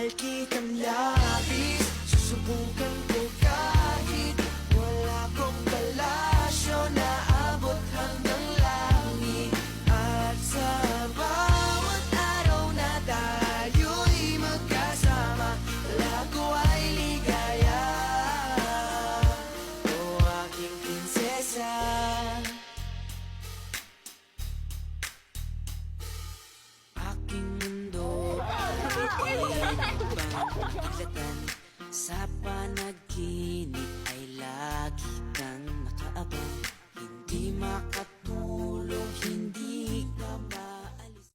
mahal kitang labis. Susubukan ko kahit wala kong palasyo na abot hanggang langit. At sa bawat araw na tayo'y magkasama, lago ay ligaya. O aking prinsesa, aking mundo ay iglatan. Sa panaginip ay lagi kang nakaabang, hindi